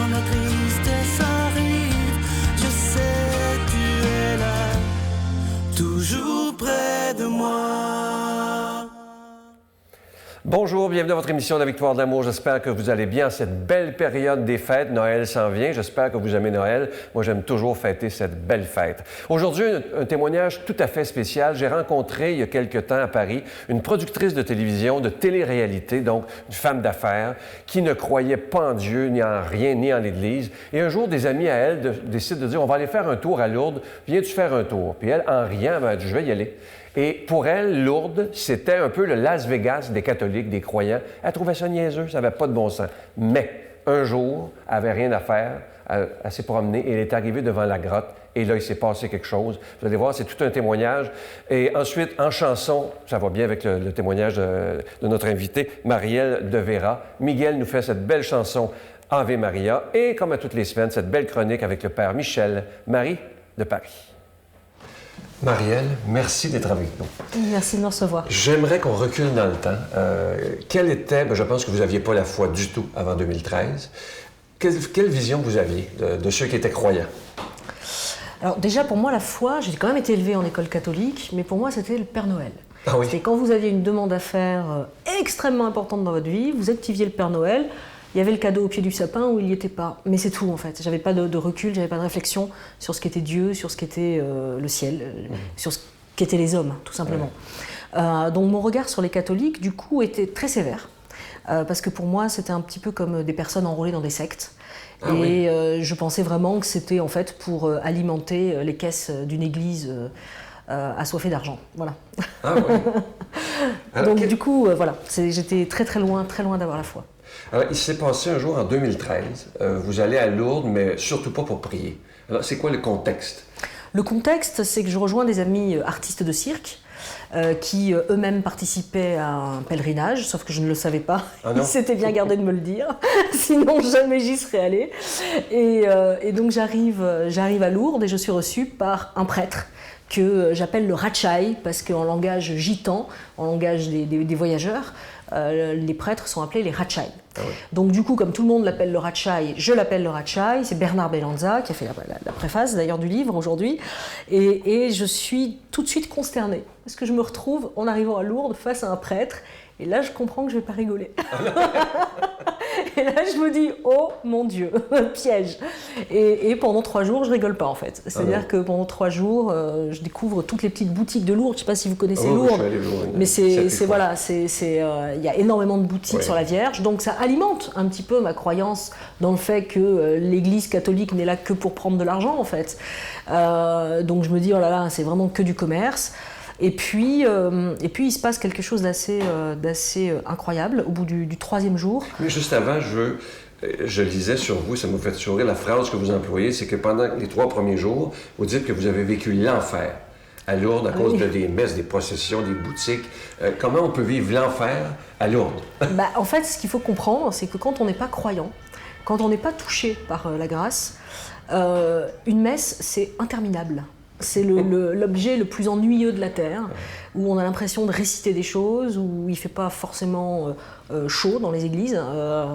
quand la tristesse arrive, je sais tu es là, toujours près de moi. Bonjour, bienvenue à votre émission La Victoire de l'amour. J'espère que vous allez bien cette belle période des fêtes. Noël s'en vient. J'espère que vous aimez Noël. Moi, j'aime toujours fêter cette belle fête. Aujourd'hui, un témoignage tout à fait spécial. J'ai rencontré il y a quelque temps à Paris une productrice de télévision, de télé-réalité, donc une femme d'affaires, qui ne croyait pas en Dieu, ni en rien, ni en l'Église. Et un jour, des amis à elle décident de dire, on va aller faire un tour à Lourdes. Viens-tu faire un tour? Puis elle, en riant, elle m'a dit, je vais y aller. Et pour elle, Lourdes, c'était un peu le Las Vegas des catholiques, des croyants. Elle trouvait ça niaiseux, ça n'avait pas de bon sens. Mais un jour, elle n'avait rien à faire, elle s'est promenée et elle est arrivée devant la grotte. Et là, il s'est passé quelque chose. Vous allez voir, c'est tout un témoignage. Et ensuite, en chanson, ça va bien avec le témoignage de notre invité, Marielle de Vera. Miguel nous fait cette belle chanson Ave Maria. Et comme à toutes les semaines, cette belle chronique avec le père Michel Marie de Paris. Marielle, merci d'être avec nous. Merci de nous recevoir. J'aimerais qu'on recule dans le temps. Quelle était, je pense que vous n'aviez pas la foi du tout avant 2013. Quelle vision vous aviez de ceux qui étaient croyants? Alors déjà, pour moi, la foi, j'ai quand même été élevée en école catholique, mais pour moi, c'était le Père Noël. Ah oui? C'était quand vous aviez une demande à faire extrêmement importante dans votre vie, vous activiez le Père Noël, il y avait le cadeau au pied du sapin ou il n'y était pas. Mais c'est tout en fait. J'avais pas de recul, j'avais pas de réflexion sur ce qu'était Dieu, sur ce qu'était le ciel, sur ce qu'étaient les hommes, tout simplement. Donc mon regard sur les catholiques, du coup, était très sévère. Parce que pour moi, c'était un petit peu comme des personnes enrôlées dans des sectes. Ah oui. Je pensais vraiment que c'était en fait pour alimenter les caisses d'une église assoiffée d'argent. Voilà. Ah oui. Alors, donc du coup, voilà, j'étais très loin d'avoir la foi. Alors, il s'est passé un jour en 2013. Vous allez à Lourdes, mais surtout pas pour prier. Alors, c'est quoi le contexte? Le contexte, c'est que je rejoins des amis artistes de cirque qui eux-mêmes participaient à un pèlerinage, sauf que je ne le savais pas. Ah non? Ils s'étaient bien gardés de me le dire, sinon jamais j'y serais allée. Et donc j'arrive à Lourdes et je suis reçue par un prêtre que j'appelle le Ratchai, parce qu'en langage gitan, en langage des voyageurs, les prêtres sont appelés les Ratchai. Ah oui. Donc du coup, comme tout le monde l'appelle le Ratchai, je l'appelle le Ratchai. C'est Bernard Bellanza qui a fait la préface d'ailleurs du livre aujourd'hui. Et je suis tout de suite consternée, parce que je me retrouve en arrivant à Lourdes face à un prêtre, et là je comprends que je ne vais pas rigoler. Et là je me dis, oh mon Dieu, piège. Et pendant 3 jours, je rigole pas en fait. C'est-à-dire que pendant 3 jours, je découvre toutes les petites boutiques de Lourdes. Je ne sais pas si vous connaissez Lourdes, mais voilà, il y a énormément de boutiques sur la Vierge. Donc ça alimente un petit peu ma croyance dans le fait que l'Église catholique n'est là que pour prendre de l'argent en fait. Donc je me dis, oh là là, c'est vraiment que du commerce. Et puis il se passe quelque chose d'assez incroyable au bout du 3e jour. Mais juste avant, je lisais sur vous, ça m'a fait sourire, la phrase que vous employez, c'est que pendant les 3 premiers jours, vous dites que vous avez vécu l'enfer à Lourdes à cause des messes, des processions, des boutiques. Comment on peut vivre l'enfer à Lourdes? En fait, ce qu'il faut comprendre, c'est que quand on n'est pas croyant, quand on n'est pas touché par la grâce, une messe, c'est interminable. C'est l'objet le plus ennuyeux de la Terre, où on a l'impression de réciter des choses, où il ne fait pas forcément chaud dans les églises,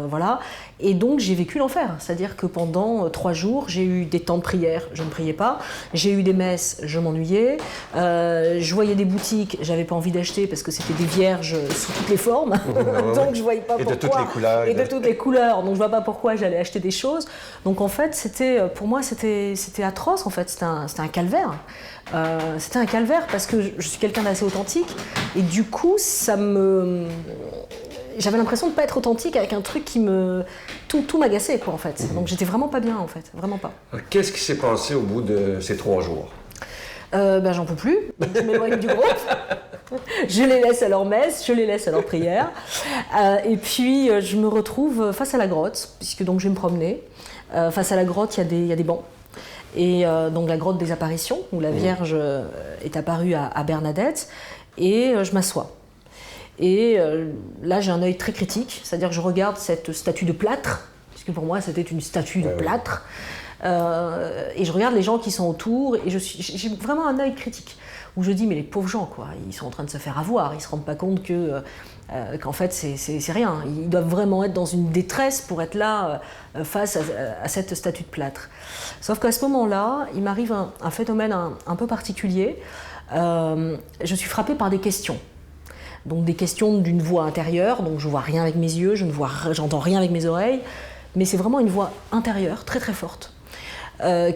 voilà. Et donc j'ai vécu l'enfer, c'est-à-dire que pendant 3 jours, j'ai eu des temps de prière, je ne priais pas, j'ai eu des messes, je m'ennuyais, je voyais des boutiques, j'avais pas envie d'acheter parce que c'était des vierges sous toutes les formes, donc je voyais pas pourquoi. Et de toutes les couleurs. Et de toutes les couleurs, donc je vois pas pourquoi j'allais acheter des choses. Donc en fait, pour moi, c'était atroce, en fait, c'était un calvaire. C'était un calvaire parce que je suis quelqu'un d'assez authentique et du coup j'avais l'impression de ne pas être authentique avec un truc qui tout m'agaçait quoi en fait. Donc j'étais vraiment pas bien en fait, vraiment pas. Qu'est-ce qui s'est passé au bout de ces 3 jours? J'en peux plus, je m'éloigne du groupe, je les laisse à leur messe, je les laisse à leur prière et puis je me retrouve face à la grotte, puisque donc je vais me promener. Face à la grotte il y a des bancs. Et donc la grotte des apparitions, où la Vierge est apparue à Bernadette, et je m'assois. Et là j'ai un œil très critique, c'est-à-dire que je regarde cette statue de plâtre, puisque pour moi c'était une statue de plâtre. Et je regarde les gens qui sont autour, et j'ai vraiment un œil critique, où je dis mais les pauvres gens, quoi, ils sont en train de se faire avoir, ils ne se rendent pas compte qu'en fait c'est rien, ils doivent vraiment être dans une détresse pour être là face à cette statue de plâtre. Sauf qu'à ce moment-là, il m'arrive un phénomène un peu particulier. Je suis frappée par des questions. Donc des questions d'une voix intérieure, donc je ne vois rien avec mes yeux, j'entends rien avec mes oreilles, mais c'est vraiment une voix intérieure, très très forte,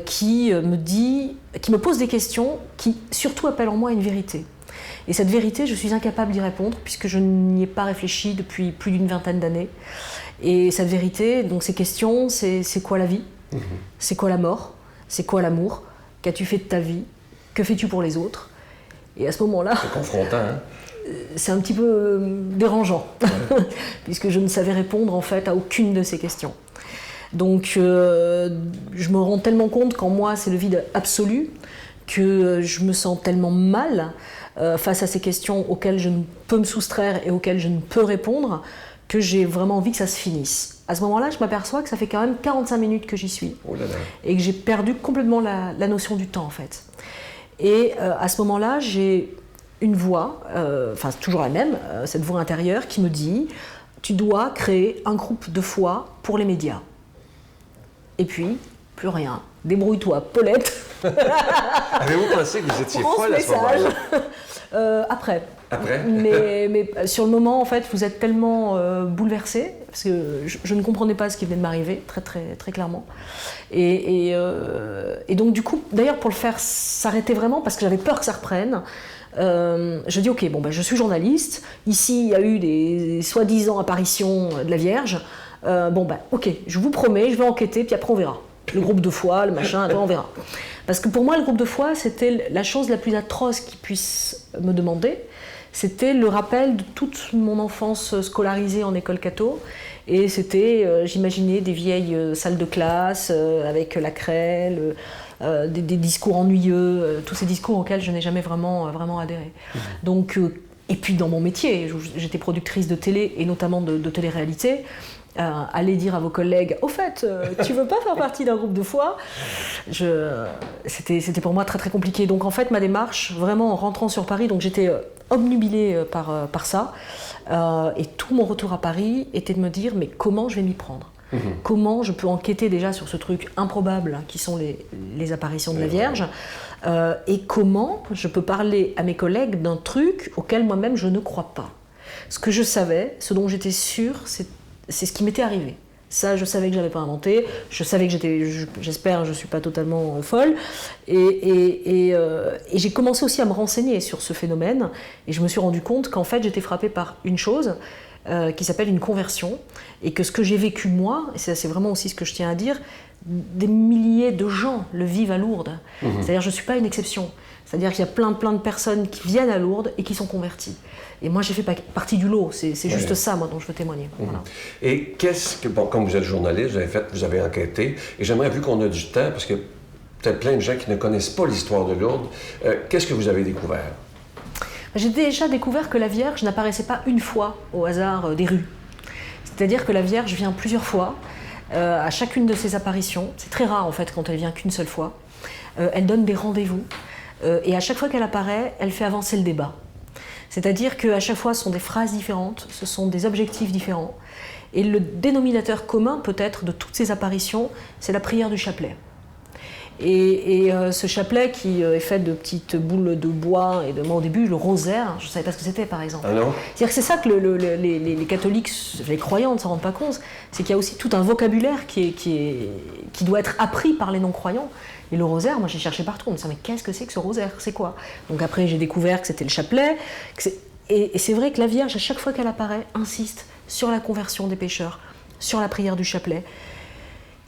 qui me pose des questions qui surtout appellent en moi une vérité. Et cette vérité, je suis incapable d'y répondre puisque je n'y ai pas réfléchi depuis plus d'une vingtaine d'années. Et cette vérité, donc ces questions, c'est quoi la vie ? C'est quoi la mort ? C'est quoi l'amour ? Qu'as-tu fait de ta vie ? Que fais-tu pour les autres ? Et à ce moment-là... C'est confrontant, hein ? C'est un petit peu dérangeant, puisque je ne savais répondre en fait à aucune de ces questions. Donc je me rends tellement compte qu'en moi c'est le vide absolu, que je me sens tellement mal face à ces questions auxquelles je ne peux me soustraire et auxquelles je ne peux répondre, que j'ai vraiment envie que ça se finisse. À ce moment-là, je m'aperçois que ça fait quand même 45 minutes que j'y suis, et que j'ai perdu complètement la notion du temps en fait. Et à ce moment-là, j'ai une voix, enfin toujours la même, cette voix intérieure qui me dit « Tu dois créer un groupe de foi pour les médias. » Et puis, plus rien. Débrouille-toi, Paulette. Avez-vous pensé que vous étiez folle à ce moment-là? Après. Après? mais sur le moment, en fait, vous êtes tellement bouleversé, parce que je ne comprenais pas ce qui venait de m'arriver, très, très, très clairement. Et donc, du coup, d'ailleurs, pour le faire s'arrêter vraiment, parce que j'avais peur que ça reprenne, je dis ok, bon, ben, je suis journaliste, ici il y a eu des soi-disant apparitions de la Vierge, bon ben ok, je vous promets, je vais enquêter, puis après on verra. Le groupe de foi, le machin, on verra. Parce que pour moi, le groupe de foi, c'était la chose la plus atroce qu'ils puissent me demander. C'était le rappel de toute mon enfance scolarisée en école catho. Et c'était, j'imaginais des vieilles salles de classe avec la craie, des discours ennuyeux, tous ces discours auxquels je n'ai jamais vraiment adhéré. Donc, et puis dans mon métier, j'étais productrice de télé et notamment de télé-réalité. Aller dire à vos collègues, au fait, tu veux pas faire partie d'un groupe de foi ? C'était pour moi très très compliqué. Donc en fait, ma démarche, vraiment en rentrant sur Paris, donc j'étais obnubilée par ça. Et tout mon retour à Paris était de me dire, mais comment je vais m'y prendre ? Comment je peux enquêter déjà sur ce truc improbable qui sont les apparitions de la Vierge, et comment je peux parler à mes collègues d'un truc auquel moi-même je ne crois pas. Ce que je savais, ce dont j'étais sûre, c'est ce qui m'était arrivé. Ça, je savais que je n'avais pas inventé, je savais que j'espère, je ne suis pas totalement folle, et j'ai commencé aussi à me renseigner sur ce phénomène, et je me suis rendu compte qu'en fait j'étais frappée par une chose, qui s'appelle une conversion, et que ce que j'ai vécu moi, et c'est vraiment aussi ce que je tiens à dire, des milliers de gens le vivent à Lourdes. C'est-à-dire je ne suis pas une exception. C'est-à-dire qu'il y a plein de personnes qui viennent à Lourdes et qui sont converties. Et moi j'ai fait partie du lot, c'est juste ça moi dont je veux témoigner. Voilà. Et qu'est-ce que, bon, comme vous êtes journaliste, vous avez enquêté, et j'aimerais, vu qu'on a du temps, parce que peut-être plein de gens qui ne connaissent pas l'histoire de Lourdes, qu'est-ce que vous avez découvert? J'ai déjà découvert que la Vierge n'apparaissait pas une fois au hasard des rues. C'est-à-dire que la Vierge vient plusieurs fois, à chacune de ses apparitions. C'est très rare en fait quand elle vient qu'une seule fois. Elle donne des rendez-vous, et à chaque fois qu'elle apparaît, elle fait avancer le débat. C'est-à-dire qu'à chaque fois, ce sont des phrases différentes, ce sont des objectifs différents. Et le dénominateur commun, peut-être, de toutes ces apparitions, c'est la prière du chapelet. Et ce chapelet qui est fait de petites boules de bois, et moi au début, le rosaire, je ne savais pas ce que c'était par exemple. Ah non ? C'est-à-dire que c'est ça que les catholiques, les croyants ne s'en rendent pas compte, c'est qu'il y a aussi tout un vocabulaire qui doit être appris par les non-croyants. Et le rosaire, moi j'ai cherché partout, on me disait mais qu'est-ce que c'est que ce rosaire, c'est quoi? Donc après j'ai découvert que c'était le chapelet, et c'est vrai que la Vierge, à chaque fois qu'elle apparaît, insiste sur la conversion des pécheurs, sur la prière du chapelet.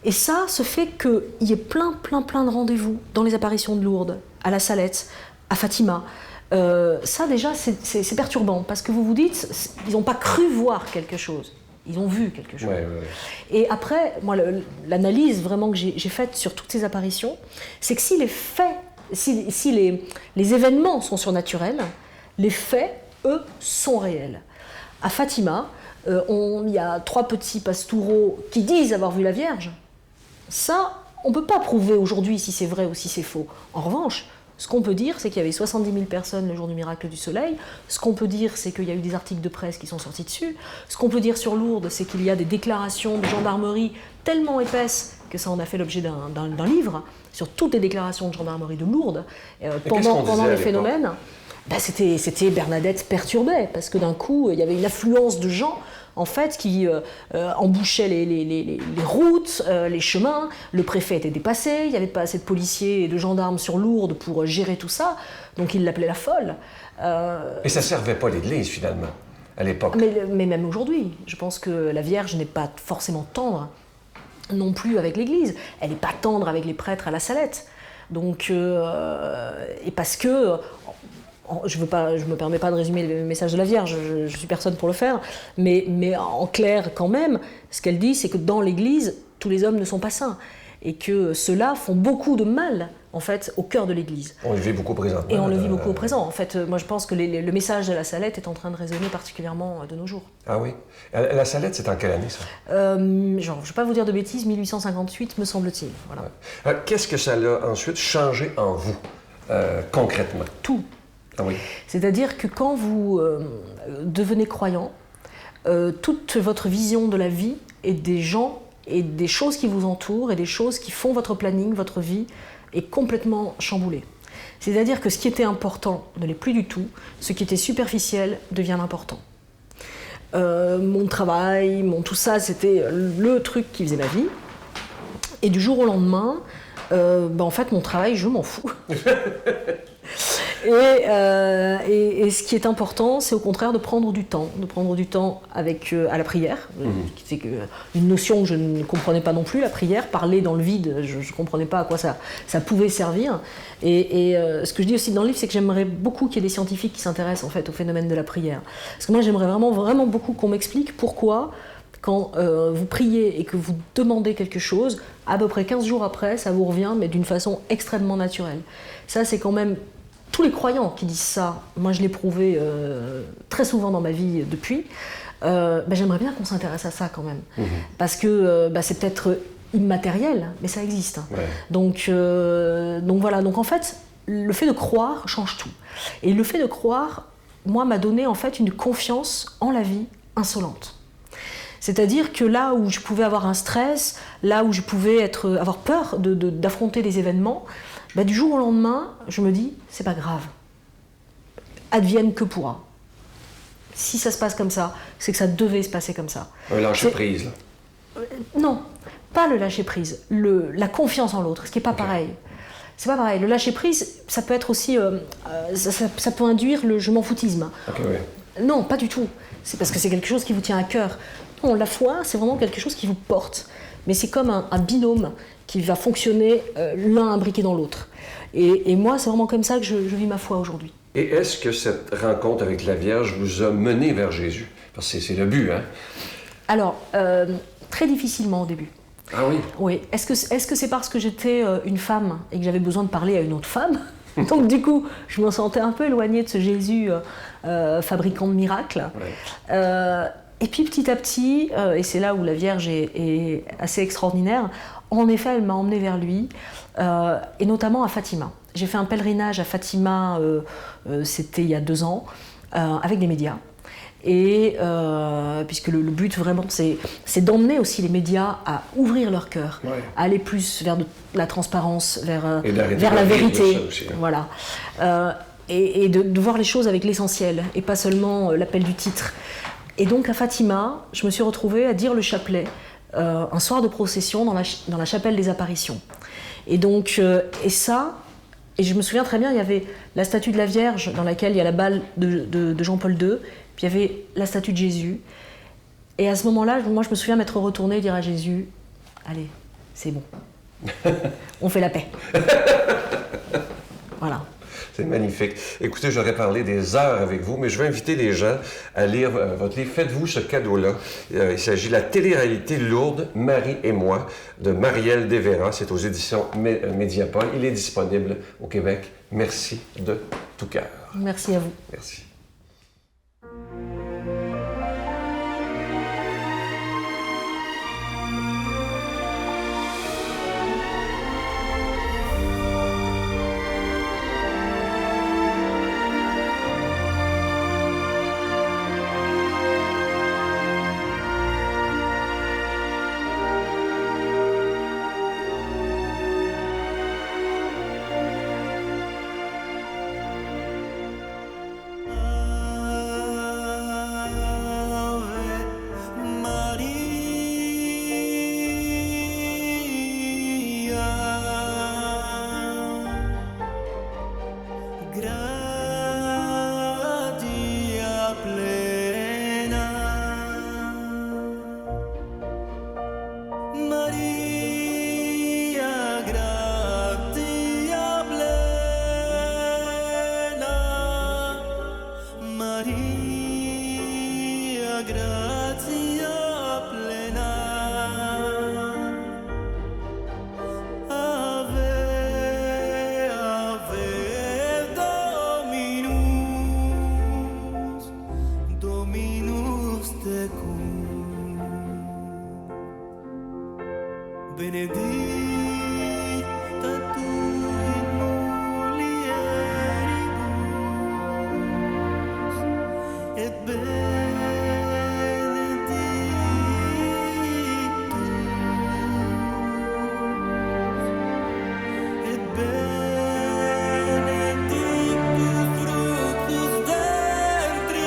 Et ça se fait qu'il y ait plein de rendez-vous dans les apparitions de Lourdes, à la Salette, à Fatima. Ça déjà c'est perturbant, parce que vous vous dites, ils n'ont pas cru voir quelque chose. Ils ont vu quelque chose. Ouais. Et après, moi, l'analyse vraiment que j'ai faite sur toutes ces apparitions, c'est que si les faits, si les événements sont surnaturels, les faits, eux, sont réels. À Fatima, il y a 3 petits pastoureaux qui disent avoir vu la Vierge. Ça, on ne peut pas prouver aujourd'hui si c'est vrai ou si c'est faux. En revanche, ce qu'on peut dire, c'est qu'il y avait 70 000 personnes le jour du miracle du soleil. Ce qu'on peut dire, c'est qu'il y a eu des articles de presse qui sont sortis dessus. Ce qu'on peut dire sur Lourdes, c'est qu'il y a des déclarations de gendarmerie tellement épaisses que ça en a fait l'objet d'un livre sur toutes les déclarations de gendarmerie de Lourdes pendant le phénomène. Ben, c'était Bernadette perturbée, parce que d'un coup, il y avait une affluence de gens en fait, qui embouchaient les routes, les chemins. Le préfet était dépassé, il n'y avait pas assez de policiers et de gendarmes sur Lourdes pour gérer tout ça, donc il l'appelait la folle. Et ça ne servait pas l'Église, finalement, à l'époque. Mais même aujourd'hui, je pense que la Vierge n'est pas forcément tendre non plus avec l'Église. Elle n'est pas tendre avec les prêtres à la Salette. Donc, et parce que... Je ne me permets pas de résumer le message de la Vierge, je suis personne pour le faire, mais en clair quand même, ce qu'elle dit, c'est que dans l'Église, tous les hommes ne sont pas saints, et que ceux-là font beaucoup de mal, en fait, au cœur de l'Église. On le vit beaucoup présentement. Et on le vit beaucoup au présent. En fait, moi je pense que le message de la Salette est en train de résonner particulièrement de nos jours. Ah oui? La Salette, c'est en quelle année, ça? Je ne vais pas vous dire de bêtises, 1858, me semble-t-il. Voilà. Ouais. Qu'est-ce que ça a ensuite changé en vous, concrètement? Tout. Ah oui. C'est-à-dire que quand vous devenez croyant, toute votre vision de la vie et des gens et des choses qui vous entourent et des choses qui font votre planning, votre vie, est complètement chamboulée. C'est-à-dire que ce qui était important ne l'est plus du tout, ce qui était superficiel devient important. Mon travail, tout ça, c'était le truc qui faisait ma vie. Et du jour au lendemain, en fait, mon travail, je m'en fous. Et ce qui est important, c'est au contraire de prendre du temps à la prière. C'est une notion que je ne comprenais pas non plus, la prière, parler dans le vide, je ne comprenais pas à quoi ça pouvait servir. Et ce que je dis aussi dans le livre, c'est que j'aimerais beaucoup qu'il y ait des scientifiques qui s'intéressent en fait au phénomène de la prière. Parce que moi, j'aimerais vraiment beaucoup qu'on m'explique pourquoi, quand vous priez et que vous demandez quelque chose, à peu près 15 jours après, ça vous revient, mais d'une façon extrêmement naturelle. Ça, c'est quand même... Tous les croyants qui disent ça, moi je l'ai prouvé très souvent dans ma vie depuis, j'aimerais bien qu'on s'intéresse à ça quand même. Parce que c'est peut-être immatériel, mais ça existe. Ouais. Donc voilà, donc en fait, le fait de croire change tout. Et le fait de croire, moi, m'a donné en fait une confiance en la vie insolente. C'est-à-dire que là où je pouvais avoir un stress, là où je pouvais avoir peur d'affronter des événements, du jour au lendemain, je me dis, c'est pas grave. Advienne que pourra. Si ça se passe comme ça, c'est que ça devait se passer comme ça. Un lâcher-prise, là. Non, pas le lâcher-prise. La confiance en l'autre, ce qui n'est pas pareil. C'est pas pareil. Le lâcher-prise, ça peut être aussi... ça peut induire le je m'en foutisme. Non, pas du tout. C'est parce que c'est quelque chose qui vous tient à cœur. Non, la foi, c'est vraiment quelque chose qui vous porte. Mais c'est comme un binôme qui va fonctionner l'un imbriqué dans l'autre. Et moi, c'est vraiment comme ça que je vis ma foi aujourd'hui. Et est-ce que cette rencontre avec la Vierge vous a mené vers Jésus? Parce que c'est le but, hein? Alors, très difficilement au début. Ah oui? Oui. Est-ce que c'est parce que j'étais une femme et que j'avais besoin de parler à une autre femme? Donc du coup, je me sentais un peu éloignée de ce Jésus fabricant de miracles. Ouais. Et puis petit à petit, et c'est là où la Vierge est assez extraordinaire, en effet, elle m'a emmenée vers lui, et notamment à Fatima. J'ai fait un pèlerinage à Fatima, c'était il y a 2 ans, avec des médias. Et puisque le but vraiment, c'est d'emmener aussi les médias à ouvrir leur cœur, à aller plus vers la transparence, vers la vérité. Aussi, hein. Voilà. Et de voir les choses avec l'essentiel, et pas seulement l'appel du titre. Et donc à Fatima, je me suis retrouvée à dire le chapelet un soir de procession dans la chapelle des apparitions. Et donc, et je me souviens très bien, il y avait la statue de la Vierge dans laquelle il y a la balle de Jean-Paul II, puis il y avait la statue de Jésus. Et à ce moment-là, moi je me souviens m'être retournée et dire à Jésus, allez, c'est bon, on fait la paix. Voilà. C'est magnifique. Écoutez, j'aurais parlé des heures avec vous, mais je vais inviter les gens à lire votre livre. Faites-vous ce cadeau-là. Il s'agit de la télé-réalité Lourdes, Marie et moi, de Marielle Desvéras. C'est aux éditions Mediapol. Il est disponible au Québec. Merci de tout cœur. Merci à vous. Merci. benedicta tu in mulieribus, et benedictus fructus ventris tui,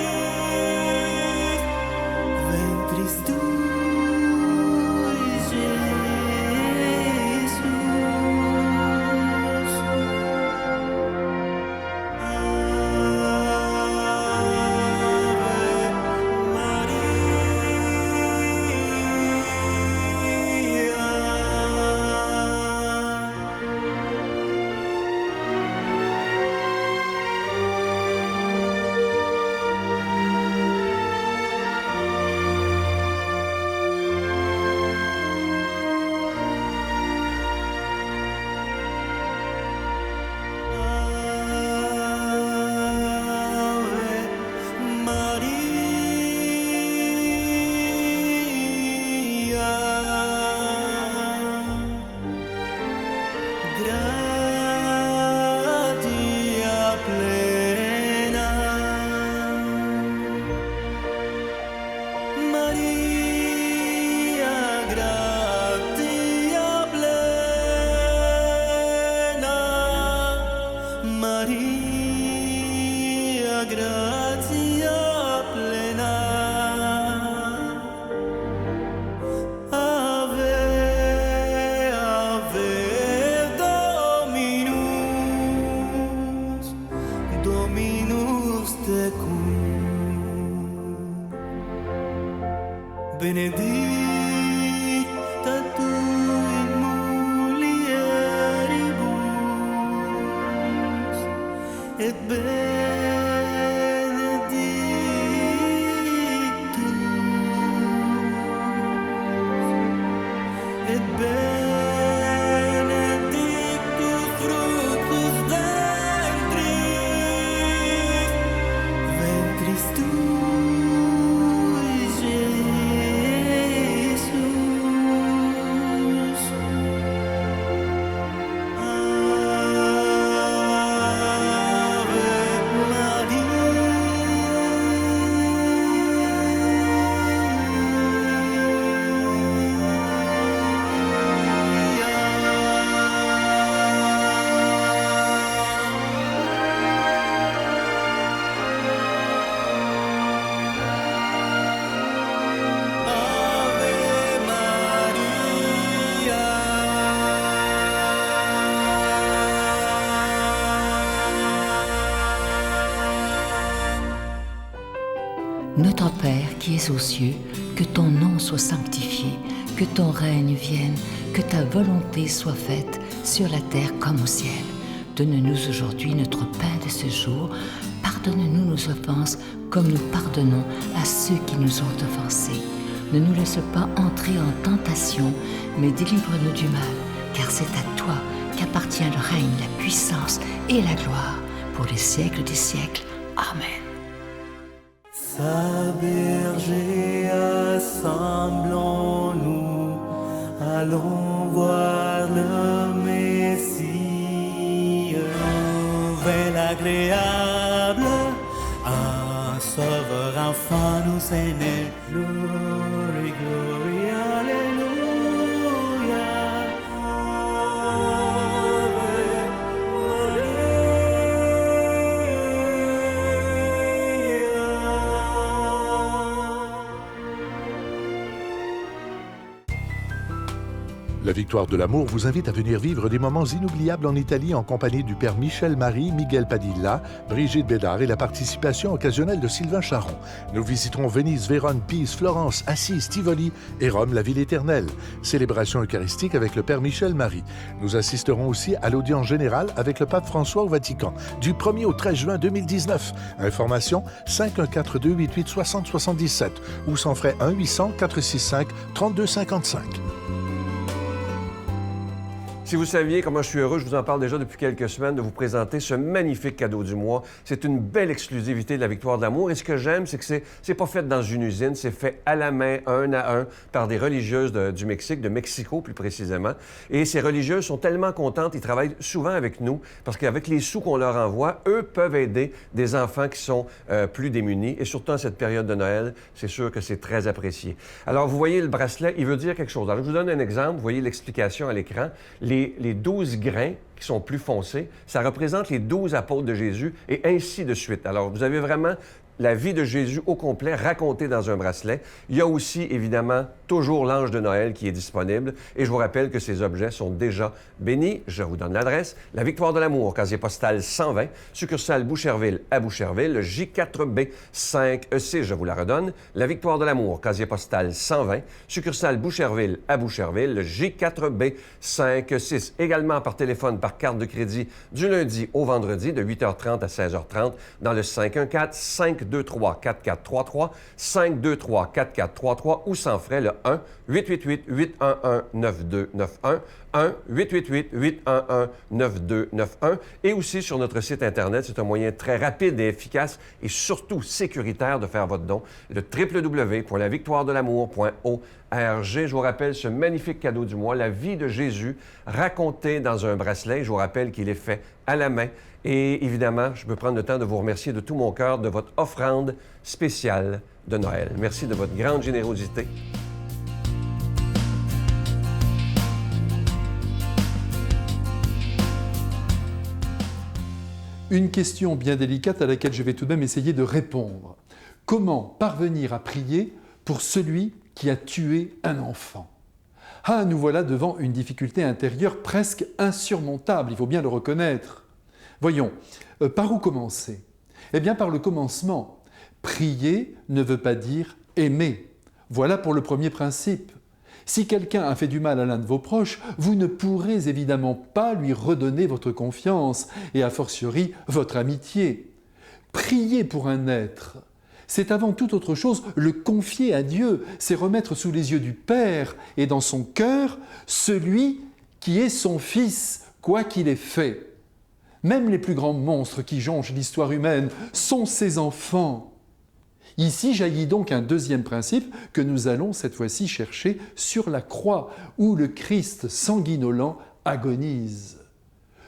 Jesus. Benedicta tu in mulieribus, et benedictus fructus ventris tui, Jesus. Notre Père qui es aux cieux, que ton nom soit sanctifié, que ton règne vienne, que ta volonté soit faite sur la terre comme au ciel. Donne-nous aujourd'hui notre pain de ce jour. Pardonne-nous nos offenses comme nous pardonnons à ceux qui nous ont offensés. Ne nous laisse pas entrer en tentation, mais délivre-nous du mal, car c'est à toi qu'appartient le règne, la puissance et la gloire pour les siècles des siècles. Amen. Sa berger, assemblons-nous, allons voir le Messie, nouvel agréable, un sauveur enfant nous est né. Glory, glory, alléluia. La Victoire de l'amour vous invite à venir vivre des moments inoubliables en Italie en compagnie du père Michel Marie, Miguel Padilla, Brigitte Bédard et la participation occasionnelle de Sylvain Charon. Nous visiterons Venise, Vérone, Pise, Florence, Assise, Tivoli et Rome, la ville éternelle. Célébration eucharistique avec le père Michel Marie. Nous assisterons aussi à l'audience générale avec le pape François au Vatican du 1er au 13 juin 2019. Information 514-288-6077 ou sans frais 1-800-465-3255. Si vous saviez comment je suis heureux, je vous en parle déjà depuis quelques semaines, de vous présenter ce magnifique cadeau du mois. C'est une belle exclusivité de la Victoire de l'amour. Et ce que j'aime, c'est que c'est pas fait dans une usine, c'est fait à la main, un à un, par des religieuses du Mexique, de Mexico plus précisément. Et ces religieuses sont tellement contentes, ils travaillent souvent avec nous, parce qu'avec les sous qu'on leur envoie, eux peuvent aider des enfants qui sont plus démunis. Et surtout en cette période de Noël, c'est sûr que c'est très apprécié. Alors, vous voyez le bracelet, il veut dire quelque chose. Alors, je vous donne un exemple. Vous voyez l'explication à l'écran. Les 12 grains qui sont plus foncés, ça représente les 12 apôtres de Jésus et ainsi de suite. Alors, vous avez vraiment la vie de Jésus au complet racontée dans un bracelet. Il y a aussi, évidemment, toujours l'ange de Noël qui est disponible. Et je vous rappelle que ces objets sont déjà bénis. Je vous donne l'adresse. La Victoire de l'amour, casier postal 120, succursale Boucherville à Boucherville, le J4B 5E6, je vous la redonne. La Victoire de l'amour, casier postal 120, succursale Boucherville à Boucherville, le J4B 5E6. Également par téléphone, par carte de crédit, du lundi au vendredi, de 8h30 à 16h30, dans le 514-523-4433, 523-4433 ou sans frais, le 1-888-811-9291, 1-888-811-9291 et aussi sur notre site Internet. C'est un moyen très rapide et efficace et surtout sécuritaire de faire votre don, le www.lavictoiredelamour.org. Je vous rappelle ce magnifique cadeau du mois, la vie de Jésus racontée dans un bracelet. Je vous rappelle qu'il est fait à la main. Et évidemment, je peux prendre le temps de vous remercier de tout mon cœur de votre offrande spéciale de Noël. Merci de votre grande générosité. Une question bien délicate à laquelle je vais tout de même essayer de répondre. Comment parvenir à prier pour celui qui a tué un enfant? Ah, nous voilà devant une difficulté intérieure presque insurmontable, il faut bien le reconnaître. Voyons, par où commencer? Eh bien, par le commencement. Prier ne veut pas dire aimer. Voilà pour le premier principe. Si quelqu'un a fait du mal à l'un de vos proches, vous ne pourrez évidemment pas lui redonner votre confiance et a fortiori votre amitié. Prier pour un être, c'est avant toute autre chose le confier à Dieu, c'est remettre sous les yeux du Père et dans son cœur celui qui est son Fils, quoi qu'il ait fait. Même les plus grands monstres qui jonchent l'histoire humaine sont ses enfants. Ici jaillit donc un deuxième principe que nous allons cette fois-ci chercher sur la croix, où le Christ sanguinolent agonise.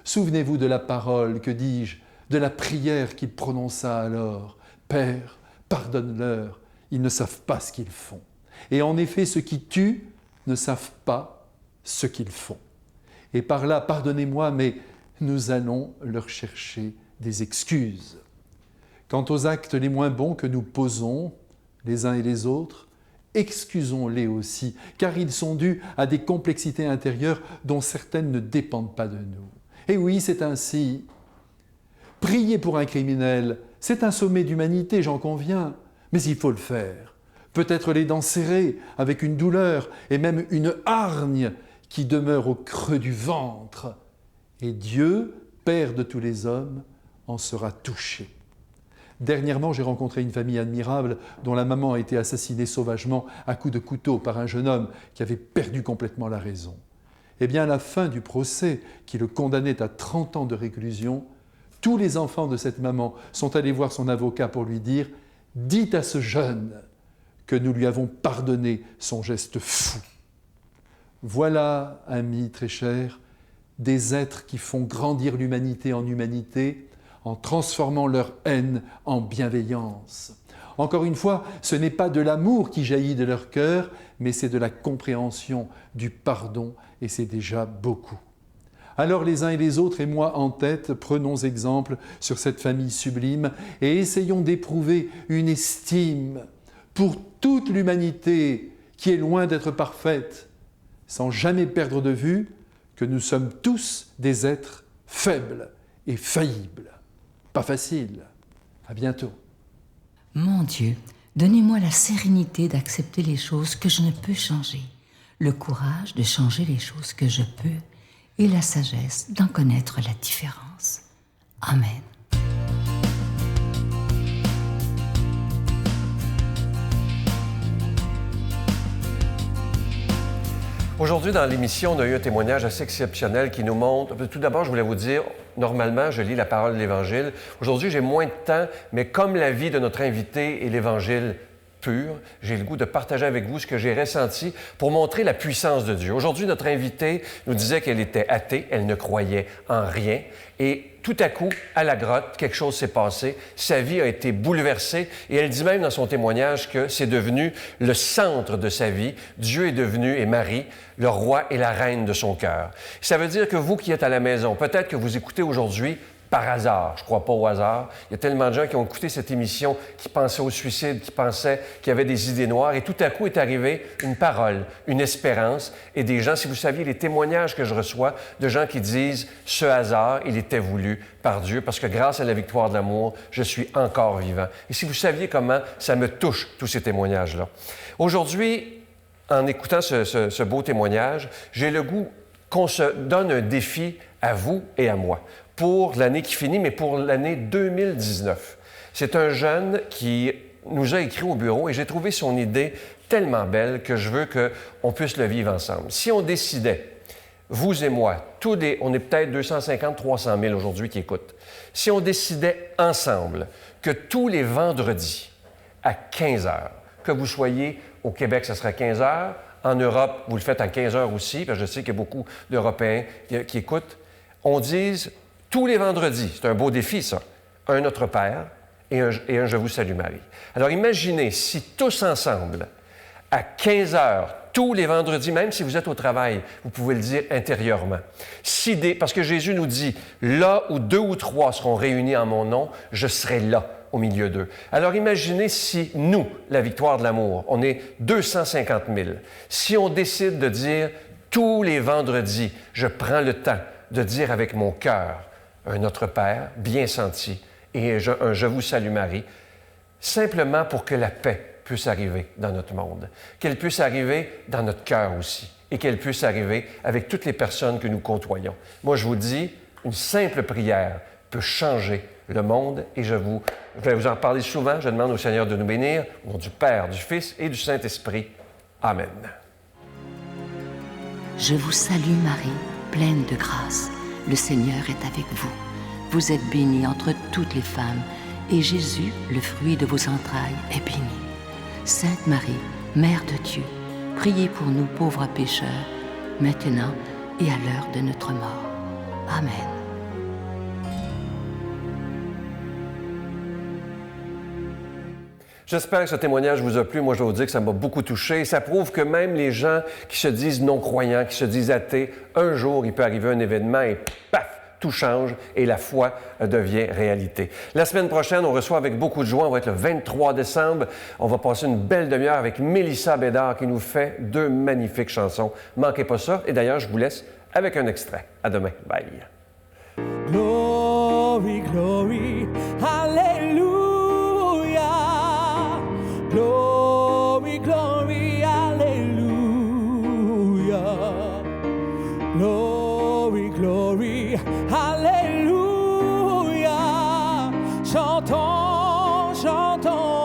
Souvenez-vous de la parole, que dis-je, de la prière qu'il prononça alors. « Père, pardonne-leur, ils ne savent pas ce qu'ils font. » Et en effet, ceux qui tuent ne savent pas ce qu'ils font. Et par là, pardonnez-moi, mais nous allons leur chercher des excuses. Quant aux actes les moins bons que nous posons, les uns et les autres, excusons-les aussi, car ils sont dus à des complexités intérieures dont certaines ne dépendent pas de nous. Et oui, c'est ainsi. Prier pour un criminel, c'est un sommet d'humanité, j'en conviens, mais il faut le faire. Peut-être les dents serrées, avec une douleur et même une hargne qui demeure au creux du ventre. Et Dieu, Père de tous les hommes, en sera touché. Dernièrement, j'ai rencontré une famille admirable dont la maman a été assassinée sauvagement à coups de couteau par un jeune homme qui avait perdu complètement la raison. Eh bien, à la fin du procès qui le condamnait à 30 ans de réclusion, tous les enfants de cette maman sont allés voir son avocat pour lui dire « Dites à ce jeune que nous lui avons pardonné son geste fou. » Voilà, amis très chers, des êtres qui font grandir l'humanité en humanité, en transformant leur haine en bienveillance. Encore une fois, ce n'est pas de l'amour qui jaillit de leur cœur, mais c'est de la compréhension, du pardon, et c'est déjà beaucoup. Alors les uns et les autres, et moi en tête, prenons exemple sur cette famille sublime et essayons d'éprouver une estime pour toute l'humanité qui est loin d'être parfaite, sans jamais perdre de vue que nous sommes tous des êtres faibles et faillibles. Pas facile. À bientôt. Mon Dieu, donnez-moi la sérénité d'accepter les choses que je ne peux changer, le courage de changer les choses que je peux et la sagesse d'en connaître la différence. Amen. Aujourd'hui, dans l'émission, on a eu un témoignage assez exceptionnel qui nous montre... Tout d'abord, je voulais vous dire, normalement, je lis la parole de l'Évangile. Aujourd'hui, j'ai moins de temps, mais comme la vie de notre invité est l'Évangile pur, j'ai le goût de partager avec vous ce que j'ai ressenti pour montrer la puissance de Dieu. Aujourd'hui, notre invitée nous disait qu'elle était athée, elle ne croyait en rien, et tout à coup, à la grotte, quelque chose s'est passé, sa vie a été bouleversée, et elle dit même dans son témoignage que c'est devenu le centre de sa vie. Dieu est devenu, et Marie, le roi et la reine de son cœur. Ça veut dire que vous qui êtes à la maison, peut-être que vous écoutez aujourd'hui par hasard, je ne crois pas au hasard. Il y a tellement de gens qui ont écouté cette émission, qui pensaient au suicide, qui pensaient qu'il y avait des idées noires, et tout à coup est arrivée une parole, une espérance, et des gens, si vous saviez les témoignages que je reçois de gens qui disent « ce hasard, il était voulu par Dieu, parce que grâce à la victoire de l'amour, je suis encore vivant ». Et si vous saviez comment ça me touche, tous ces témoignages-là. Aujourd'hui, en écoutant ce beau témoignage, j'ai le goût qu'on se donne un défi à vous et à moi, pour l'année qui finit, mais pour l'année 2019. C'est un jeune qui nous a écrit au bureau et j'ai trouvé son idée tellement belle que je veux qu'on puisse le vivre ensemble. Si on décidait, vous et moi, on est peut-être 250-300 000 aujourd'hui qui écoutent, si on décidait ensemble que tous les vendredis à 15 heures, que vous soyez au Québec, ce sera 15 heures, en Europe, vous le faites à 15 heures aussi, parce que je sais qu'il y a beaucoup d'Européens qui écoutent, on dise tous les vendredis, c'est un beau défi ça, un Notre Père et un Je vous salue Marie. Alors imaginez si tous ensemble, à 15 heures, tous les vendredis, même si vous êtes au travail, vous pouvez le dire intérieurement. Parce que Jésus nous dit, là où 2 ou 3 seront réunis en mon nom, je serai là au milieu d'eux. Alors imaginez si nous, la victoire de l'amour, on est 250 000, si on décide de dire tous les vendredis, je prends le temps de dire avec mon cœur un Notre Père bien senti et un Je vous salue Marie, simplement pour que la paix puisse arriver dans notre monde, qu'elle puisse arriver dans notre cœur aussi et qu'elle puisse arriver avec toutes les personnes que nous côtoyons. Moi, je vous dis, une simple prière peut changer le monde et je vais vous en parler souvent. Je demande au Seigneur de nous bénir, au nom du Père, du Fils et du Saint-Esprit. Amen. Je vous salue Marie, pleine de grâce. Le Seigneur est avec vous. Vous êtes bénie entre toutes les femmes, et Jésus, le fruit de vos entrailles, est béni. Sainte Marie, Mère de Dieu, priez pour nous pauvres pécheurs, maintenant et à l'heure de notre mort. Amen. J'espère que ce témoignage vous a plu. Moi, je vais vous dire que ça m'a beaucoup touché. Ça prouve que même les gens qui se disent non-croyants, qui se disent athées, un jour, il peut arriver un événement et paf, tout change et la foi devient réalité. La semaine prochaine, on reçoit avec beaucoup de joie, on va être le 23 décembre. On va passer une belle demi-heure avec Mélissa Bédard qui nous fait 2 magnifiques chansons. Manquez pas ça. Et d'ailleurs, je vous laisse avec un extrait. À demain. Bye. Glory, glory, hallelujah. Glory, glory, hallelujah. Glory, glory, hallelujah. Chantons, chantons.